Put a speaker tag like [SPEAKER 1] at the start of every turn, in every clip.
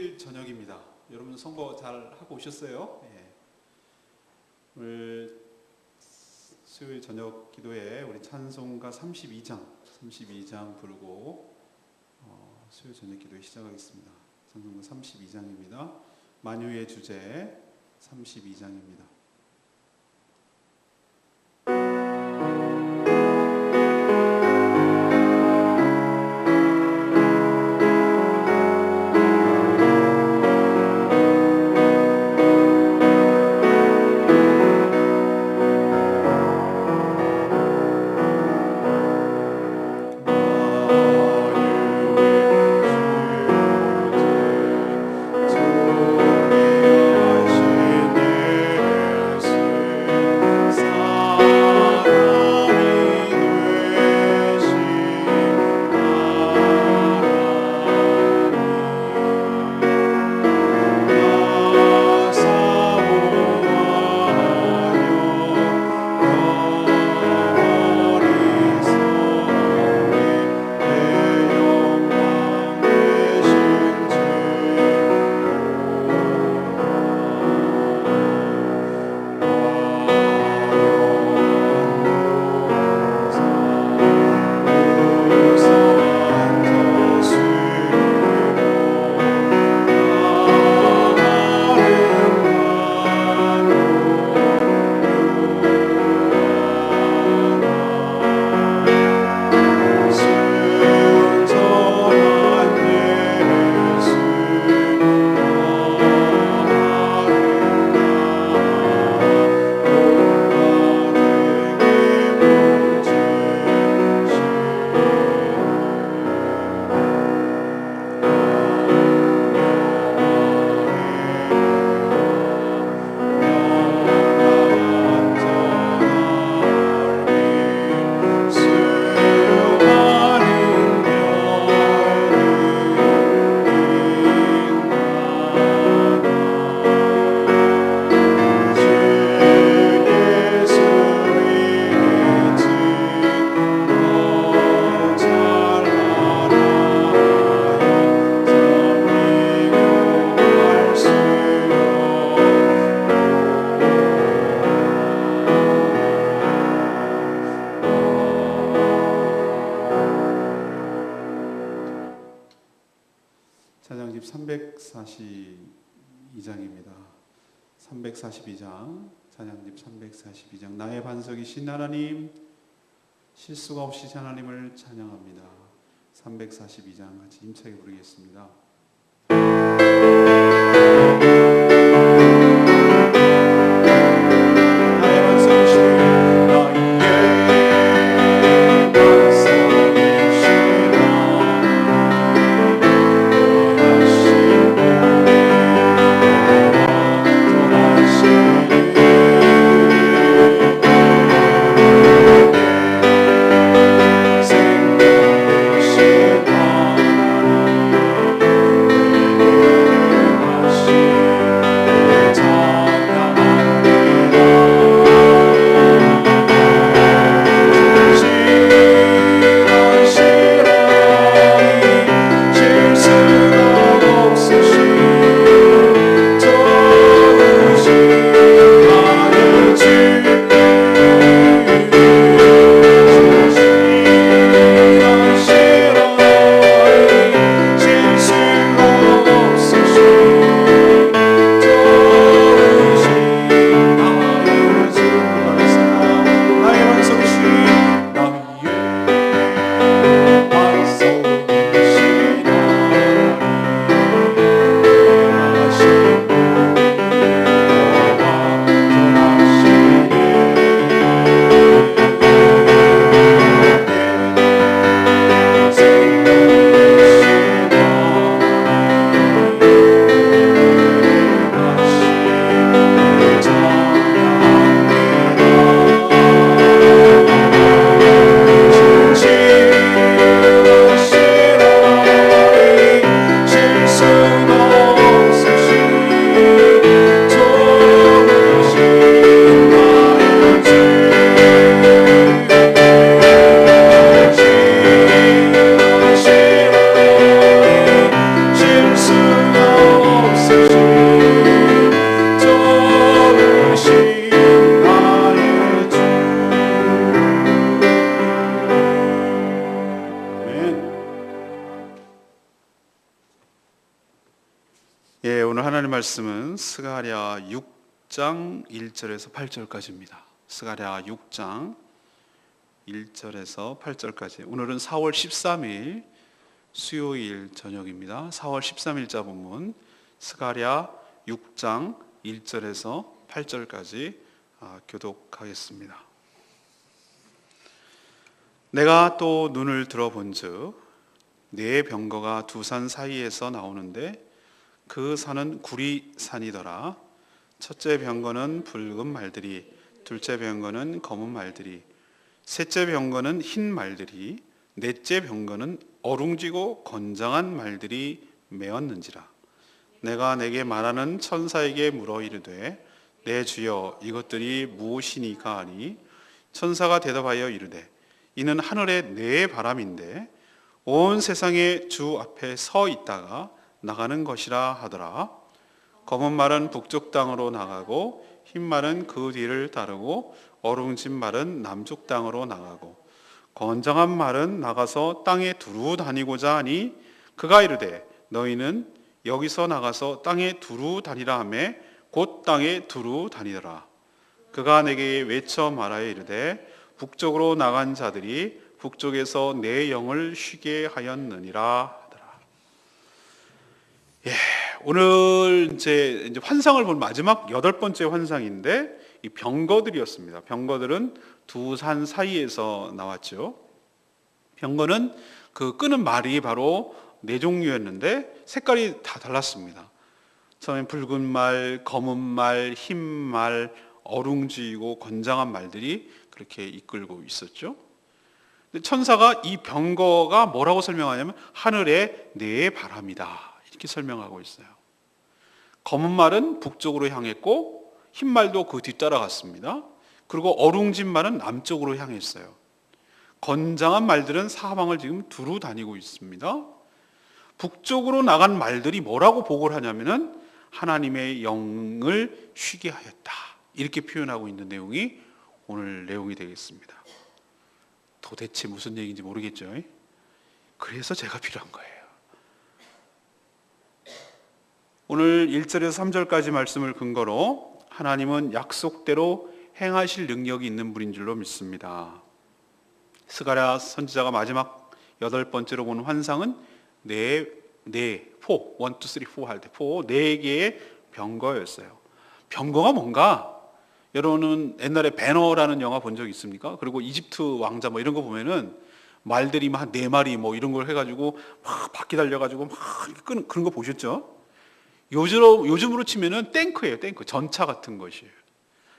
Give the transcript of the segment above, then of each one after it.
[SPEAKER 1] 수요일 저녁입니다. 여러분 선거 잘 하고 오셨어요? 예. 오늘 수요일 저녁 기도에 우리 찬송가 32장 부르고 수요일 저녁 기도에 시작하겠습니다. 찬송가 32장입니다. 만유의 주제 32장입니다. 찬양집 342장입니다. 342장, 찬양집 342장. 나의 반석이신 하나님, 실수가 없으신 하나님을 찬양합니다. 342장 같이 힘차게 부르겠습니다. 예, 오늘 하나님 말씀은 스가랴 6장 1절에서 8절까지입니다. 스가랴 6장 1절에서 8절까지. 오늘은 4월 13일 수요일 저녁입니다. 4월 13일자 본문 스가랴 6장 1절에서 8절까지 교독하겠습니다. 내가 또 눈을 들어본즉 네 병거가 두 산 사이에서 나오는데 그 산은 구리산이더라. 첫째 병거는 붉은 말들이, 둘째 병거는 검은 말들이, 셋째 병거는 흰 말들이, 넷째 병거는 어룽지고 건장한 말들이 메었는지라. 내가 내게 말하는 천사에게 물어 이르되 내 주여 이것들이 무엇이니까 하니 천사가 대답하여 이르되 이는 하늘의 네 바람인데 온 세상의 주 앞에 서 있다가 나가는 것이라 하더라. 검은 말은 북쪽 땅으로 나가고 흰 말은 그 뒤를 따르고 어룽진 말은 남쪽 땅으로 나가고 건장한 말은 나가서 땅에 두루 다니고자 하니 그가 이르되 너희는 여기서 나가서 땅에 두루 다니라 하매 곧 땅에 두루 다니더라. 그가 내게 외쳐 말하여 이르되 북쪽으로 나간 자들이 북쪽에서 내 영을 쉬게 하였느니라. 예, 오늘 이제 환상을 본 마지막 8번째 환상인데 이 병거들이었습니다. 병거들은 두 산 사이에서 나왔죠. 병거는 그 끄는 말이 바로 네 종류였는데 색깔이 다 달랐습니다. 처음엔 붉은 말, 검은 말, 흰 말, 어룽지고 건장한 말들이 그렇게 이끌고 있었죠. 근데 천사가 이 병거가 뭐라고 설명하냐면 하늘의 네 바람이다. 이렇게 설명하고 있어요. 검은 말은 북쪽으로 향했고 흰 말도 그 뒤따라갔습니다. 그리고 어룽진 말은 남쪽으로 향했어요. 건장한 말들은 사방을 지금 두루 다니고 있습니다. 북쪽으로 나간 말들이 뭐라고 보고를 하냐면은 하나님의 영을 쉬게 하였다. 이렇게 표현하고 있는 내용이 오늘 내용이 되겠습니다. 도대체 무슨 얘기인지 모르겠죠? 그래서 제가 필요한 거예요. 오늘 1절에서 3절까지 말씀을 근거로 하나님은 약속대로 행하실 능력이 있는 분인 줄로 믿습니다. 스가랴 선지자가 마지막 8번째로 보는 환상은 네, 1, 2, 3, 4 할 때 4개의 병거였어요. 병거가 뭔가? 여러분은 옛날에 배너라는 영화 본 적 있습니까? 그리고 이집트 왕자 뭐 이런 거 보면은 말들이 한 4마리 뭐 이런 걸 해가지고 막 바퀴 달려가지고 막 끄는 그런 거 보셨죠? 요즘으로 치면은 탱크예요, 탱크. 전차 같은 것이에요.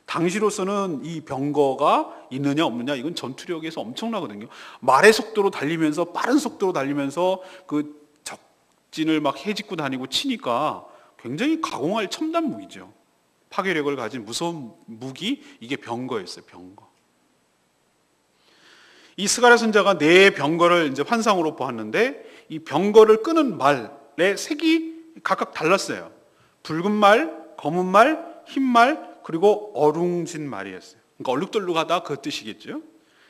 [SPEAKER 1] 당시로서는 이 병거가 있느냐 없느냐 이건 전투력에서 엄청나거든요. 말의 속도로 달리면서 빠른 속도로 달리면서 그 적진을 막 헤집고 다니고 치니까 굉장히 가공할 첨단 무기죠. 파괴력을 가진 무서운 무기, 이게 병거였어요, 병거. 이 스가랴 선지자가 네 병거를 이제 환상으로 보았는데 이 병거를 끄는 말의 색이 각각 달랐어요. 붉은 말, 검은 말, 흰 말, 그리고 어룽진 말이었어요. 그러니까 얼룩덜룩하다 그 뜻이겠죠.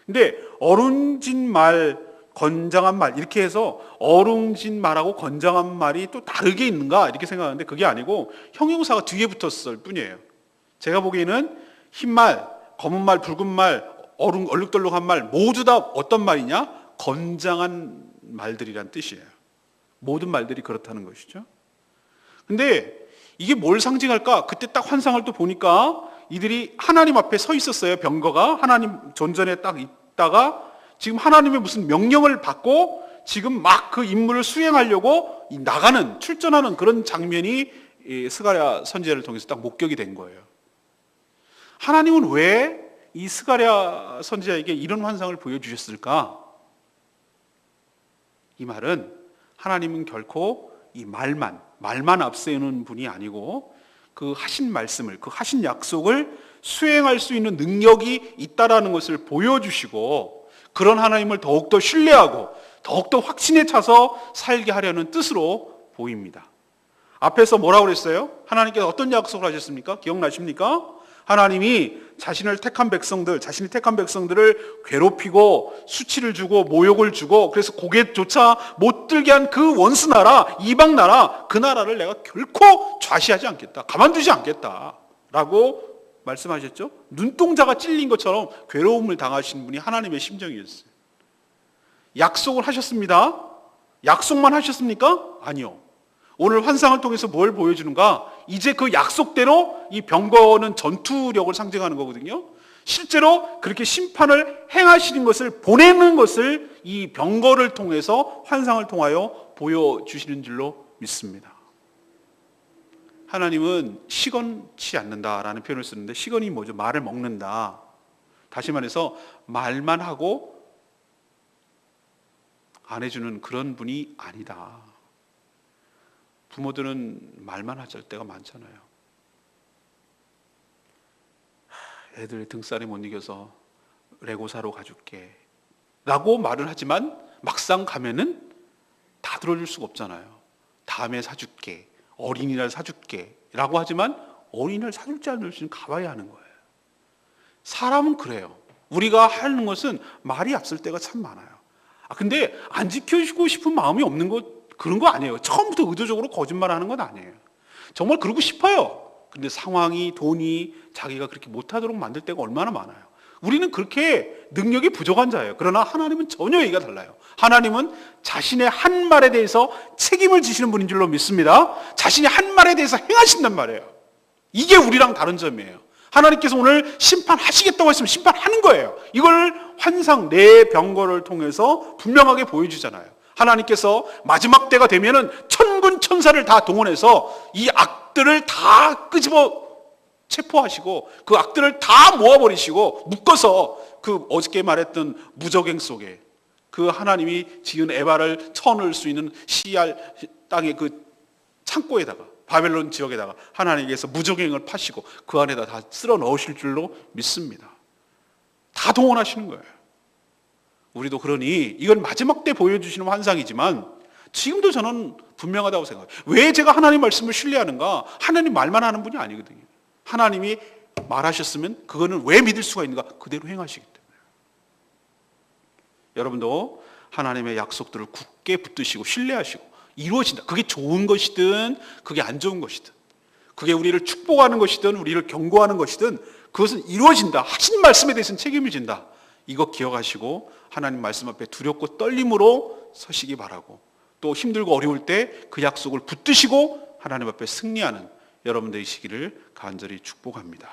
[SPEAKER 1] 근데 어룽진 말, 건장한 말 이렇게 해서 어룽진 말하고 건장한 말이 또 다르게 있는가 이렇게 생각하는데 그게 아니고 형용사가 뒤에 붙었을 뿐이에요. 제가 보기에는 흰 말, 검은 말, 붉은 말, 얼룩덜룩한 말 모두 다 어떤 말이냐? 건장한 말들이란 뜻이에요. 모든 말들이 그렇다는 것이죠. 근데 이게 뭘 상징할까? 그때 딱 환상을 또 보니까 이들이 하나님 앞에 서 있었어요. 병거가 하나님 존전에 딱 있다가 지금 하나님의 무슨 명령을 받고 지금 막 그 임무를 수행하려고 나가는 출전하는 그런 장면이 스가랴 선지자를 통해서 딱 목격이 된 거예요. 하나님은 왜 이 스가랴 선지자에게 이런 환상을 보여주셨을까? 이 말은 하나님은 결코 이 말만 앞세우는 분이 아니고 그 하신 말씀을, 그 하신 약속을 수행할 수 있는 능력이 있다라는 것을 보여주시고 그런 하나님을 더욱더 신뢰하고 더욱더 확신에 차서 살게 하려는 뜻으로 보입니다. 앞에서 뭐라고 그랬어요? 하나님께서 어떤 약속을 하셨습니까? 기억나십니까? 하나님이 자신이 택한 백성들을 괴롭히고 수치를 주고 모욕을 주고 그래서 고개조차 못 들게 한 그 원수 나라, 이방 나라, 그 나라를 내가 결코 좌시하지 않겠다. 가만두지 않겠다. 라고 말씀하셨죠. 눈동자가 찔린 것처럼 괴로움을 당하신 분이 하나님의 심정이었어요. 약속을 하셨습니다. 약속만 하셨습니까? 아니요. 오늘 환상을 통해서 뭘 보여주는가? 이제 그 약속대로 이 병거는 전투력을 상징하는 거거든요. 실제로 그렇게 심판을 행하시는 것을, 보내는 것을 이 병거를 통해서, 환상을 통하여 보여주시는 줄로 믿습니다. 하나님은 시건치 않는다라는 표현을 쓰는데, 시건이 뭐죠? 말을 먹는다. 다시 말해서 말만 하고 안 해주는 그런 분이 아니다. 부모들은 말만 하실 때가 많잖아요. 애들 등살이 못 이겨서 레고 사러 가줄게 라고 말을 하지만 막상 가면은 다 들어줄 수가 없잖아요. 다음에 사줄게, 어린이날 사줄게 라고 하지만 어린이날 사줄지 안 줄지는 가봐야 하는 거예요. 사람은 그래요. 우리가 하는 것은 말이 앞설 때가 참 많아요. 근데 안 지켜주고 싶은 마음이 없는 것, 그런 거 아니에요. 처음부터 의도적으로 거짓말하는 건 아니에요. 정말 그러고 싶어요. 근데 상황이, 돈이 자기가 그렇게 못하도록 만들 때가 얼마나 많아요. 우리는 그렇게 능력이 부족한 자예요. 그러나 하나님은 전혀 얘기가 달라요. 하나님은 자신의 한 말에 대해서 책임을 지시는 분인 줄로 믿습니다. 자신이 한 말에 대해서 행하신단 말이에요. 이게 우리랑 다른 점이에요. 하나님께서 오늘 심판하시겠다고 했으면 심판하는 거예요. 이걸 환상 네 병거를 통해서 분명하게 보여주잖아요. 하나님께서 마지막 때가 되면은 천군 천사를 다 동원해서 이 악들을 다 끄집어 체포하시고 그 악들을 다 모아버리시고 묶어서 그 어저께 말했던 무저갱 속에 그 하나님이 지은 에바를 쳐넣을 수 있는 시알 땅의 그 창고에다가, 바벨론 지역에다가 하나님께서 무저갱을 파시고 그 안에다 다 쓸어 넣으실 줄로 믿습니다. 다 동원하시는 거예요. 우리도 그러니 이건 마지막 때 보여주시는 환상이지만 지금도 저는 분명하다고 생각해요. 왜 제가 하나님 말씀을 신뢰하는가? 하나님 말만 하는 분이 아니거든요. 하나님이 말하셨으면 그거는 왜 믿을 수가 있는가? 그대로 행하시기 때문에. 여러분도 하나님의 약속들을 굳게 붙드시고 신뢰하시고 이루어진다. 그게 좋은 것이든 그게 안 좋은 것이든 그게 우리를 축복하는 것이든 우리를 경고하는 것이든 그것은 이루어진다. 하신 말씀에 대해서는 책임을 진다. 이거 기억하시고 하나님 말씀 앞에 두렵고 떨림으로 서시기 바라고, 또 힘들고 어려울 때 그 약속을 붙드시고 하나님 앞에 승리하는 여러분들이시기를 간절히 축복합니다.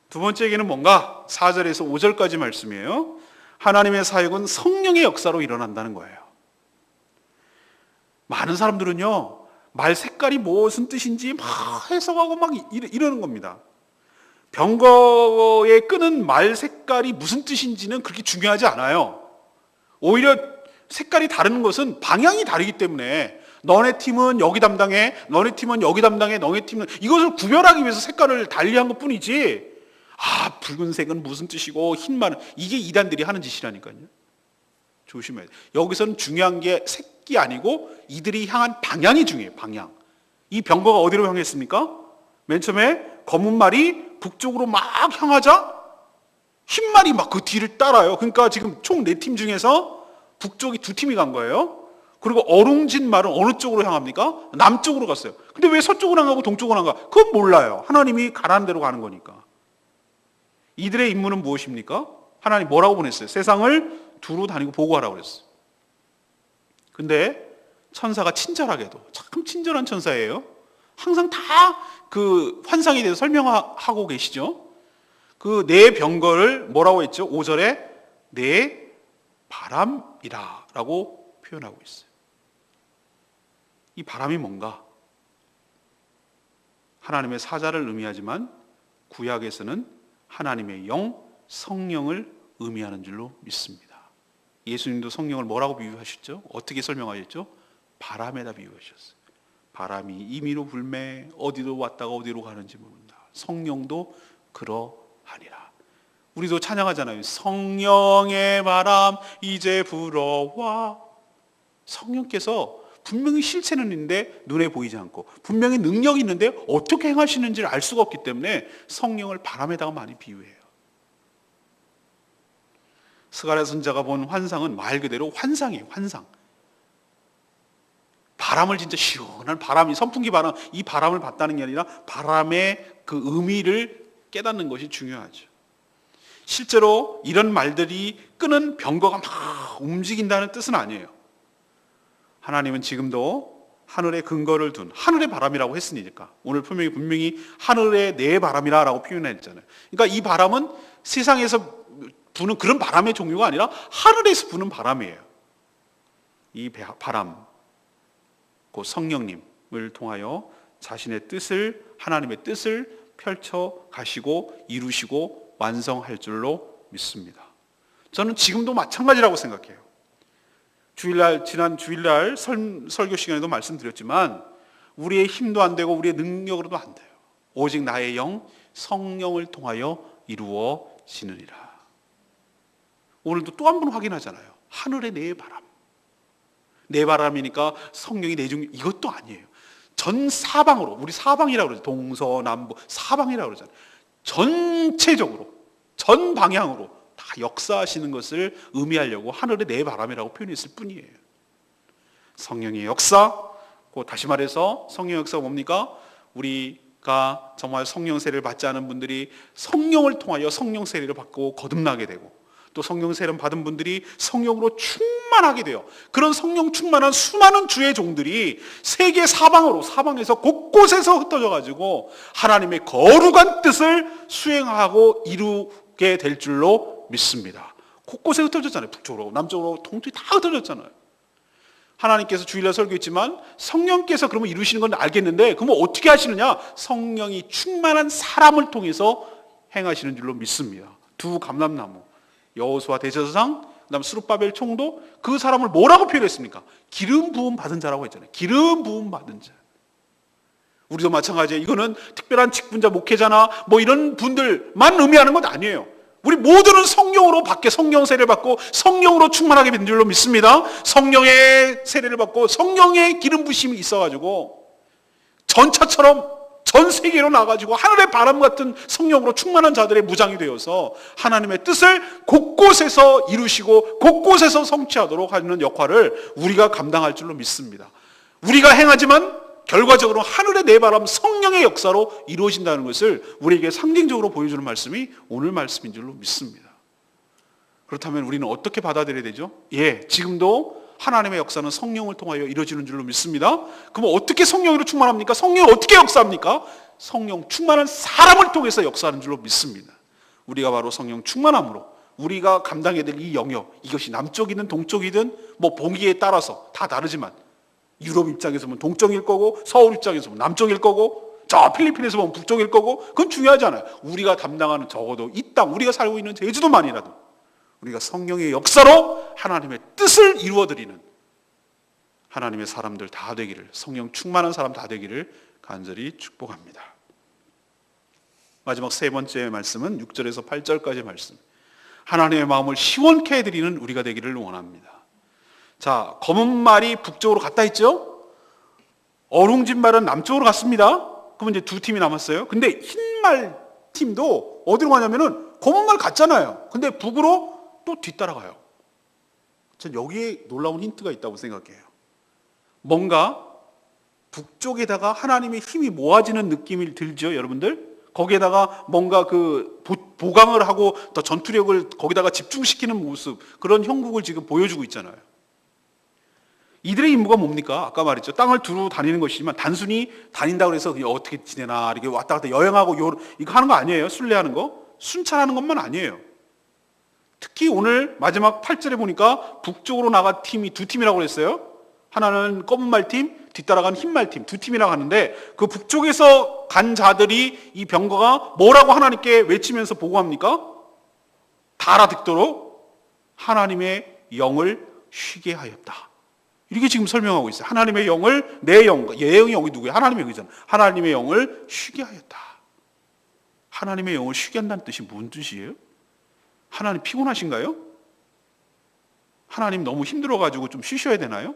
[SPEAKER 1] 두 번째 얘기는 뭔가? 4절에서 5절까지 말씀이에요. 하나님의 사역은 성령의 역사로 일어난다는 거예요. 많은 사람들은요, 말 색깔이 무슨 뜻인지 막 해석하고 막 이러는 겁니다. 병거에 끄는 말 색깔이 무슨 뜻인지는 그렇게 중요하지 않아요. 오히려 색깔이 다른 것은 방향이 다르기 때문에 너네 팀은 여기 담당해, 너네 팀은 여기 담당해, 너네 팀은, 이것을 구별하기 위해서 색깔을 달리한 것 뿐이지, 붉은색은 무슨 뜻이고 흰말은, 이게 이단들이 하는 짓이라니까요. 조심해야 돼요. 여기서는 중요한 게 색이 아니고 이들이 향한 방향이 중요해요. 방향. 이 병거가 어디로 향했습니까? 맨 처음에 검은 말이 북쪽으로 막 향하자 흰 말이 막 그 뒤를 따라요. 그러니까 지금 총 4팀 중에서 북쪽이 2팀이 간 거예요. 그리고 어룽진 말은 어느 쪽으로 향합니까? 남쪽으로 갔어요. 근데 왜 서쪽으로 안 가고 동쪽으로 안 가? 그건 몰라요. 하나님이 가라는 대로 가는 거니까. 이들의 임무는 무엇입니까? 하나님 뭐라고 보냈어요? 세상을 두루 다니고 보고하라고 그랬어요. 근데 천사가 친절하게도, 참 친절한 천사예요. 항상 다 그 환상에 대해서 설명하고 계시죠. 그 네 병거를 뭐라고 했죠? 5절에 네 바람이라 라고 표현하고 있어요. 이 바람이 뭔가? 하나님의 사자를 의미하지만 구약에서는 하나님의 영, 성령을 의미하는 줄로 믿습니다. 예수님도 성령을 뭐라고 비유하셨죠? 어떻게 설명하셨죠? 바람에다 비유하셨어요. 바람이 임의로 불매 어디로 왔다가 어디로 가는지 모른다. 성령도 그러하니라. 우리도 찬양하잖아요. 성령의 바람 이제 불어와. 성령께서 분명히 실체는 있는데 눈에 보이지 않고, 분명히 능력이 있는데 어떻게 행하시는지를 알 수가 없기 때문에 성령을 바람에다가 많이 비유해요. 스가랴 선지자가 본 환상은 말 그대로 환상이에요. 환상. 바람을, 진짜 시원한 바람이, 선풍기 바람, 이 바람을 봤다는 게 아니라 바람의 그 의미를 깨닫는 것이 중요하죠. 실제로 이런 말들이 끄는 병거가 막 움직인다는 뜻은 아니에요. 하나님은 지금도 하늘에 근거를 둔 하늘의 바람이라고 했으니까, 오늘 분명히 하늘의 내 바람이라고 표현했잖아요. 그러니까 이 바람은 세상에서 부는 그런 바람의 종류가 아니라 하늘에서 부는 바람이에요. 이 바람, 그 성령님을 통하여 자신의 뜻을, 하나님의 뜻을 펼쳐 가시고 이루시고 완성할 줄로 믿습니다. 저는 지금도 마찬가지라고 생각해요. 지난 주일날 설교 시간에도 말씀드렸지만, 우리의 힘도 안 되고 우리의 능력으로도 안 돼요. 오직 나의 영 성령을 통하여 이루어지느니라. 오늘도 또 한 번 확인하잖아요. 하늘의 내 바람. 내 바람이니까 성령이 내 중, 이것도 아니에요. 전 사방으로, 우리 사방이라고 그러죠. 동서남북 사방이라고 그러잖아요. 전체적으로, 전 방향으로 다 역사하시는 것을 의미하려고 하늘의 내 바람이라고 표현했을 뿐이에요. 성령의 역사, 다시 말해서 성령의 역사가 뭡니까? 우리가 정말 성령 세례를 받지 않은 분들이 성령을 통하여 성령 세례를 받고 거듭나게 되고, 또 성령 세례를 받은 분들이 성령으로 충만하게 돼요. 그런 성령 충만한 수많은 주의 종들이 세계 사방에서 곳곳에서 흩어져 가지고 하나님의 거룩한 뜻을 수행하고 이루게 될 줄로 믿습니다. 곳곳에 흩어졌잖아요. 북쪽으로, 남쪽으로, 동쪽이 다 흩어졌잖아요. 하나님께서 주일날 설교했지만 성령께서 그러면 이루시는 건 알겠는데, 그러면 어떻게 하시느냐? 성령이 충만한 사람을 통해서 행하시는 줄로 믿습니다. 두 감람나무, 여호수아 대제사장, 그다음 스룹바벨 총독, 그 사람을 뭐라고 표현했습니까? 기름 부음 받은 자라고 했잖아요. 기름 부음 받은 자. 우리도 마찬가지예요. 이거는 특별한 직분자, 목회자나 뭐 이런 분들만 의미하는 것 아니에요. 우리 모두는 성령으로 받게, 성령 세례를 받고 성령으로 충만하게 된 줄로 믿습니다. 성령의 세례를 받고 성령의 기름 부심이 있어가지고 전차처럼 전 세계로 나가지고 하늘의 바람 같은 성령으로 충만한 자들의 무장이 되어서 하나님의 뜻을 곳곳에서 이루시고 곳곳에서 성취하도록 하는 역할을 우리가 감당할 줄로 믿습니다. 우리가 행하지만 결과적으로 하늘의 내 바람 성령의 역사로 이루어진다는 것을 우리에게 상징적으로 보여주는 말씀이 오늘 말씀인 줄로 믿습니다. 그렇다면 우리는 어떻게 받아들여야 되죠? 지금도 하나님의 역사는 성령을 통하여 이루어지는 줄로 믿습니다. 그럼 어떻게 성령으로 충만합니까? 성령이 어떻게 역사합니까? 성령 충만한 사람을 통해서 역사하는 줄로 믿습니다. 우리가 바로 성령 충만함으로 우리가 감당해야 될 이 영역, 이것이 남쪽이든 동쪽이든 뭐 보기에 따라서 다 다르지만, 유럽 입장에서 보면 동쪽일 거고, 서울 입장에서 보면 남쪽일 거고, 저 필리핀에서 보면 북쪽일 거고, 그건 중요하지 않아요. 우리가 담당하는 적어도 이 땅, 우리가 살고 있는 제주도만이라도 우리가 성령의 역사로 하나님의 뜻을 이루어드리는 하나님의 사람들 다 되기를, 성령 충만한 사람 다 되기를 간절히 축복합니다. 마지막 세 번째 말씀은 6절에서 8절까지의 말씀. 하나님의 마음을 시원케 해드리는 우리가 되기를 원합니다. 자, 검은 말이 북쪽으로 갔다 했죠? 어룽진 말은 남쪽으로 갔습니다. 그러면 이제 두 팀이 남았어요. 근데 흰 말 팀도 어디로 가냐면은 검은 말 갔잖아요. 근데 북으로 또 뒤따라가요. 전 여기에 놀라운 힌트가 있다고 생각해요. 뭔가 북쪽에다가 하나님의 힘이 모아지는 느낌이 들죠, 여러분들? 거기에다가 뭔가 그 보강을 하고 더 전투력을 거기다가 집중시키는 모습, 그런 형국을 지금 보여주고 있잖아요. 이들의 임무가 뭡니까? 아까 말했죠. 땅을 두루 다니는 것이지만 단순히 다닌다고 해서 그냥 어떻게 지내나 이렇게 왔다 갔다 여행하고 이거 하는 거 아니에요. 순례하는 거, 순찰하는 것만 아니에요. 특히 오늘 마지막 8절에 보니까 북쪽으로 나간 팀이 두 팀이라고 그랬어요. 하나는 검은 말팀, 뒤따라간 흰 말팀, 두 팀이라고 하는데, 그 북쪽에서 간 자들이 이 병거가 뭐라고 하나님께 외치면서 보고합니까? 다 알아듣도록 하나님의 영을 쉬게 하였다. 이렇게 지금 설명하고 있어요. 하나님의 영을, 내 영, 얘 영이 여기 누구예요? 하나님의 영이잖아요. 하나님의 영을 쉬게 하였다. 하나님의 영을 쉬게 한다는 뜻이 무슨 뜻이에요? 하나님 피곤하신가요? 하나님 너무 힘들어가지고 좀 쉬셔야 되나요?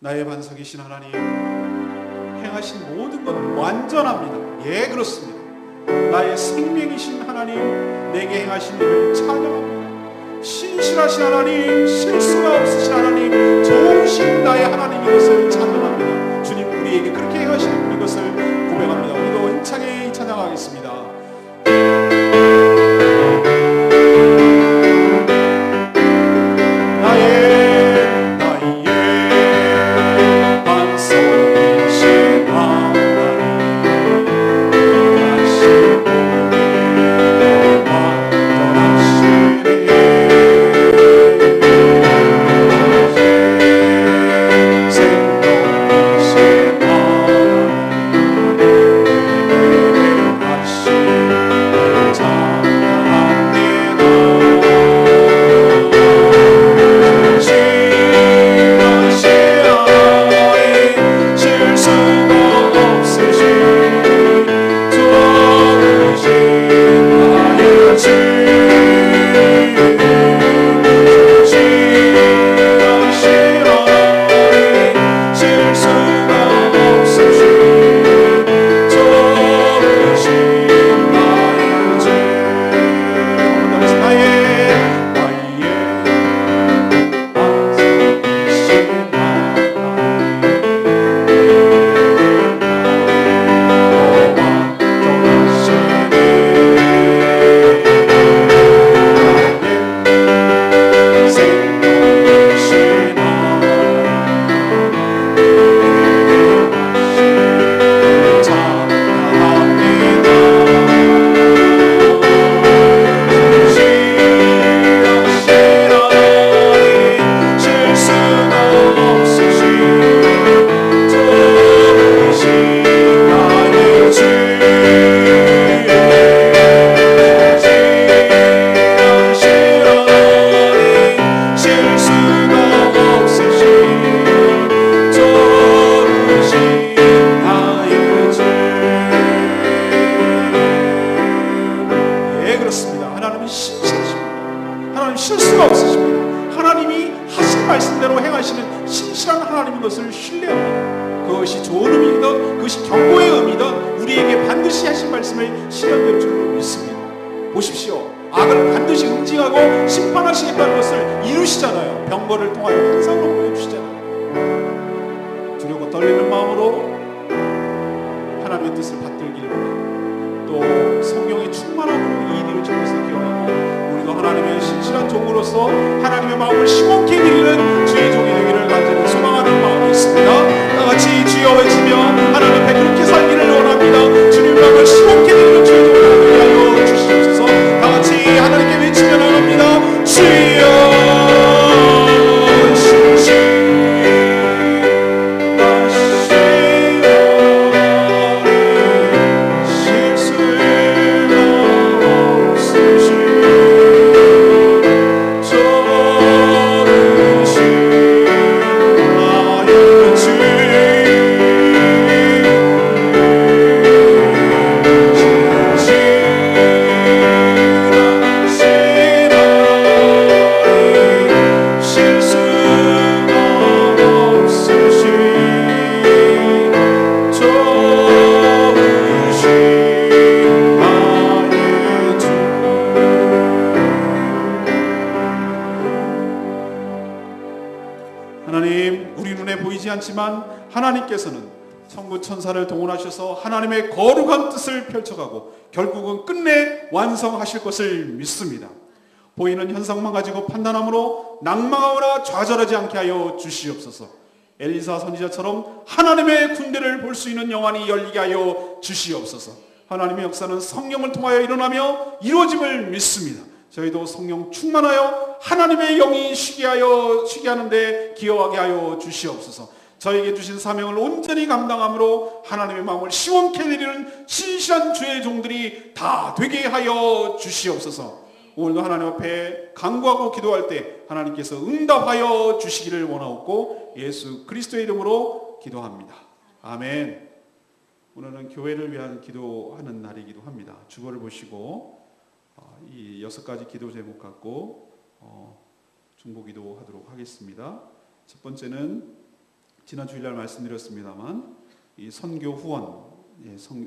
[SPEAKER 1] 나의 반석이신 하나님, 행하신 모든 것 완전합니다. 예, 그렇습니다. 나의 생명이신 하나님, 내게 행하신 일을 찬양합니다. 신실하신 하나님, 실수가 없으신 하나님, 좋으신 나의 하나님, 이것을 찬양합니다. 주님, 우리에게 그렇게 행하시는 이것을 고백합니다. 우리도 힘차게 찬양하겠습니다. 것을 신뢰합니다. 그것이 좋은 의미이든 그것이 경고의 의미이든 우리에게 반드시 하신 말씀을 실현될 줄로 믿습니다. 보십시오. 악을 반드시 응징하고 심판하시겠다는 것을 이루시잖아요. 병거를 통하여 환상으로 보여주시잖아요. 두려워 떨리는 마음으로 하나님의 뜻을 받들기를 원합니다. 또 성령의 충만함으로 이 일을 이루어질 것을 기억하고 우리도 하나님의 신실한 종으로서 하나님의 마음을 시원케 드리는 주의 종이 되기를 간절히 소망하는 마음이 있습니다. 다같이 주여 외치며 하나님 앞에 그렇게 살기를 원합니다. 주님의 마음을 시원케 드리는 주의 종이 되게 하여 주시옵소서. 다같이 하나님께 외치며 나갑니다. 주여 않지만 하나님께서는 천군 천사를 동원하셔서 하나님의 거룩한 뜻을 펼쳐가고 결국은 끝내 완성하실 것을 믿습니다. 보이는 현상만 가지고 판단함으로 낭망하거나 좌절하지 않게 하여 주시옵소서. 엘리사 선지자처럼 하나님의 군대를 볼 수 있는 영안이 열리게 하여 주시옵소서. 하나님의 역사는 성령을 통하여 일어나며 이루어짐을 믿습니다. 저희도 성령 충만하여 하나님의 영이 쉬게 하는데 기여하게 하여 주시옵소서. 저에게 주신 사명을 온전히 감당함으로 하나님의 마음을 시원케 드리는 신실한 주의 종들이 다 되게 하여 주시옵소서. 오늘도 하나님 앞에 간구하고 기도할 때 하나님께서 응답하여 주시기를 원하옵고 예수 그리스도의 이름으로 기도합니다. 아멘. 오늘은 교회를 위한 기도하는 날이기도 합니다. 주보를 보시고 이 6가지 기도 제목 갖고 중보기도 하도록 하겠습니다. 첫 번째는 지난 주일날 말씀드렸습니다만 이 선교 후원,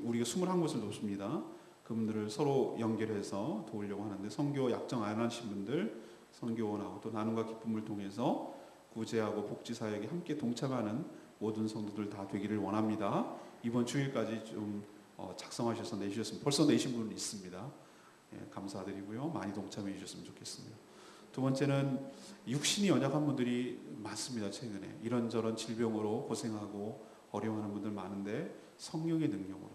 [SPEAKER 1] 우리가 21곳을 돕습니다. 그분들을 서로 연결해서 도우려고 하는데 선교 약정 안 하신 분들 선교원하고 또 나눔과 기쁨을 통해서 구제하고 복지사역에 함께 동참하는 모든 성도들 다 되기를 원합니다. 이번 주일까지 좀 작성하셔서 내주셨습니다. 벌써 내신 분은 있습니다. 감사드리고요. 많이 동참해 주셨으면 좋겠습니다. 두 번째는 육신이 연약한 분들이 많습니다. 최근에 이런저런 질병으로 고생하고 어려워하는 분들 많은데 성령의 능력으로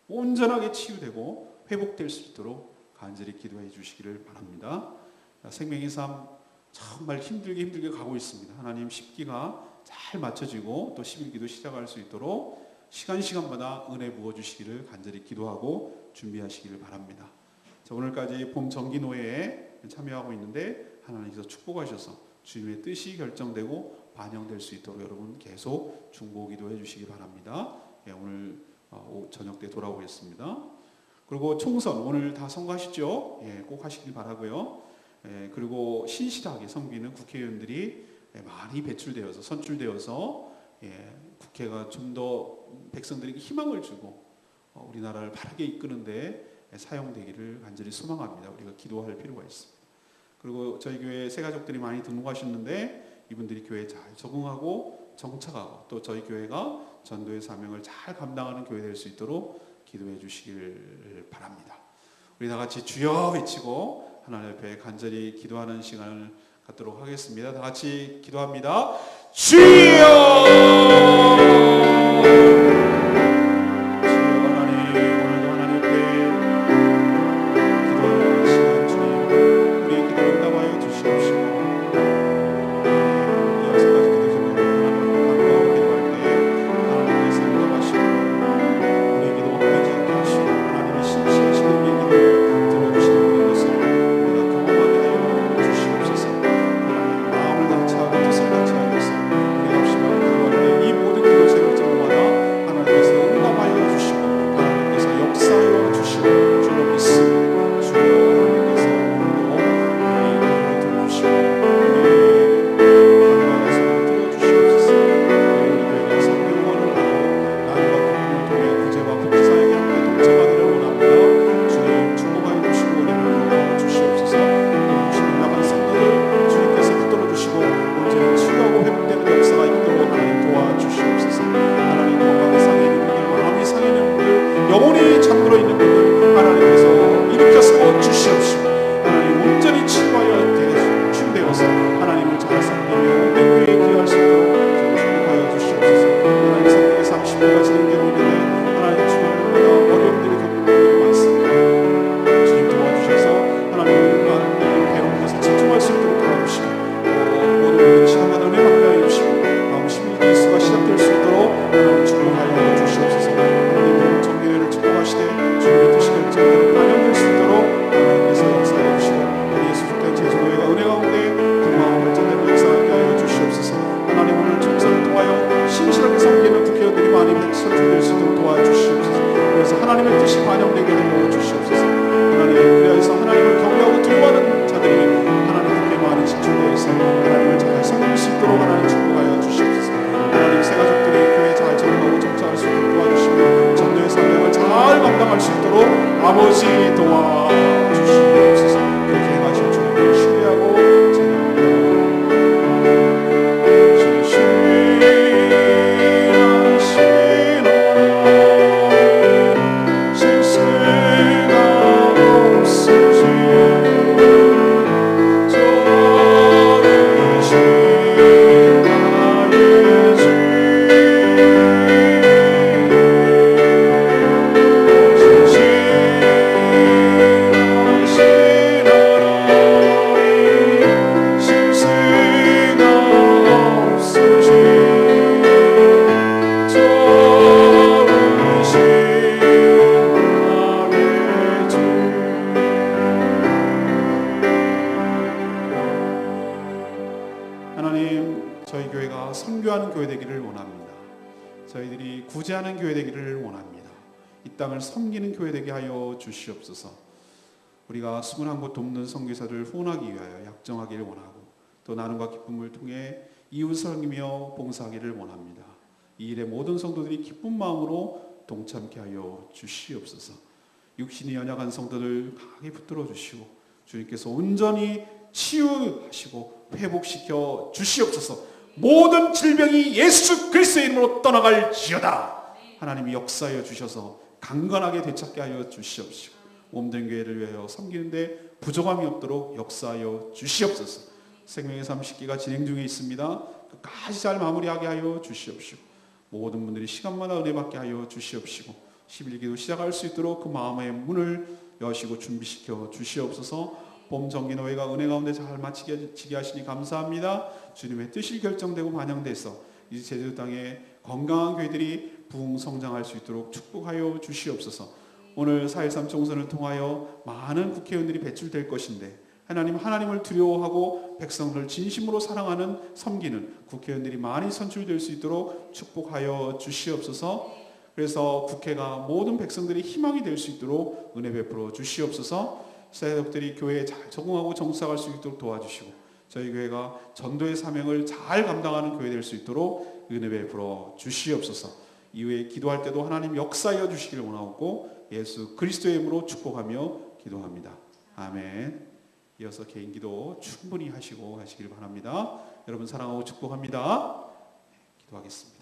[SPEAKER 1] 온전하게 치유되고 회복될 수 있도록 간절히 기도해 주시기를 바랍니다. 생명의 삶 정말 힘들게 가고 있습니다. 하나님 10기가 잘 맞춰지고 또 11기도 시작할 수 있도록 시간마다 은혜 부어주시기를 간절히 기도하고 준비하시기를 바랍니다. 자, 오늘까지 봄 정기노회에 참여하고 있는데 하나님께서 축복하셔서 주님의 뜻이 결정되고 반영될 수 있도록 여러분 계속 중보기도해 주시기 바랍니다. 오늘 저녁 때 돌아오겠습니다. 그리고 총선 오늘 다 선거하시죠? 꼭 하시길 바라고요. 그리고 신실하게 섬기는 국회의원들이 많이 배출되어서 선출되어서 국회가 좀 더 백성들에게 희망을 주고 우리나라를 바르게 이끄는데 사용되기를 간절히 소망합니다. 우리가 기도할 필요가 있습니다. 그리고 저희 교회 새 가족들이 많이 등록하셨는데 이분들이 교회에 잘 적응하고 정착하고 또 저희 교회가 전도의 사명을 잘 감당하는 교회 될 수 있도록 기도해 주시길 바랍니다. 우리 다 같이 주여 외치고 하나님 앞에 간절히 기도하는 시간을 갖도록 하겠습니다. 다 같이 기도합니다. 주여! 선교하는 교회 되기를 원합니다. 저희들이 구제하는 교회 되기를 원합니다. 이 땅을 섬기는 교회 되게 하여 주시옵소서. 우리가 21곳 돕는 선교사를 후원하기 위하여 약정하기를 원하고 또 나눔과 기쁨을 통해 이웃을 섬기며 봉사하기를 원합니다. 이 일에 모든 성도들이 기쁜 마음으로 동참케 하여 주시옵소서. 육신이 연약한 성도들 강하게 붙들어 주시고 주님께서 온전히 치유하시고 회복시켜 주시옵소서. 모든 질병이 예수 그리스도의 이름으로 떠나갈지어다. 하나님이 역사하여 주셔서 강건하게 되찾게 하여 주시옵시고 몸된 교회를 위하여 섬기는데 부족함이 없도록 역사하여 주시옵소서. 생명의 30기가 진행 중에 있습니다. 끝까지 잘 마무리하게 하여 주시옵시고 모든 분들이 시간마다 은혜 받게 하여 주시옵시고 11기도 시작할 수 있도록 그 마음의 문을 여시고 준비시켜 주시옵소서. 봄 정기노회가 은혜 가운데 잘 마치게 하시니 감사합니다. 주님의 뜻이 결정되고 반영돼서 이 제주 땅에 건강한 교회들이 부흥 성장할 수 있도록 축복하여 주시옵소서. 오늘 4.13 총선을 통하여 많은 국회의원들이 배출될 것인데 하나님을 두려워하고 백성을 진심으로 사랑하는 섬기는 국회의원들이 많이 선출될 수 있도록 축복하여 주시옵소서. 그래서 국회가 모든 백성들의 희망이 될 수 있도록 은혜 베풀어 주시옵소서. 사역들이 교회에 잘 적응하고 정착할 수 있도록 도와주시고 저희 교회가 전도의 사명을 잘 감당하는 교회 될 수 있도록 은혜 베풀어 주시옵소서. 이후에 기도할 때도 하나님 역사하여 주시기를 원하고 예수 그리스도의 이름으로 축복하며 기도합니다. 아멘. 이어서 개인 기도 충분히 하시고 가시길 바랍니다. 여러분 사랑하고 축복합니다. 기도하겠습니다.